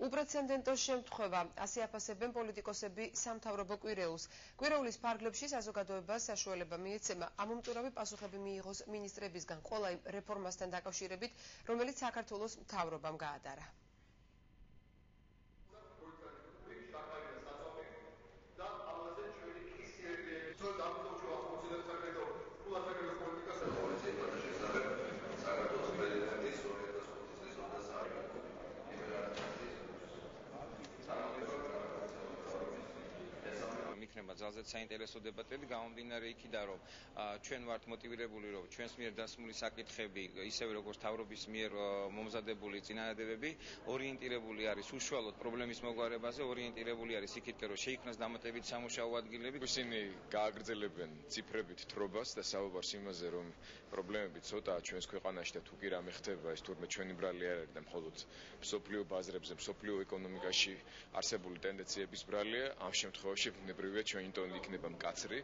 უპრეცედენტო შემთხვევა, ასე აფასებენ პოლიტიკოსები სამთავრობო კვირეულს. კვირეულის ფარგლებში საზოგადოებას საშუალება მიეცემა ამომტურავი პასუხები მიიღოს მინისტრებისგან ყველა იმ რეფორმასთან დაკავშირებით, რომელიც საქართველოს მთავრობამ გაატარა. იქნება ძალზედ საინტერესო დებატები გამომდინარე იქიდან რომ ჩვენ ვართ მოტივირებული რომ ჩვენს მიერ დასმული საკითხები ისევე როგორც თავრობის მიერ მომზადებული წინადადებები ორიენტირებული არის უშუალოდ პრობლემის მოგვარებაზე ორიენტირებული არის იქით რომ შეიქმნას დამატებით სამუშაო ადგილები ისინი გააგრძელებენ ციფრებით თრობას და საუბარს იმაზე რომ პრობლემები ცოტაა ჩვენს ქვეყანაში და თუ კი რამე ხდება ეს თურმე ჩვენი ბრალი არ არის და მხოლოდ მსოფლიო ბაზრებზე მსოფლიო ეკონომიკაში არსებული ტენდენციების ბრალია ამ შემთხვევაში ბუნებრივია ჩვენი ტონი იქნება მკაცრი.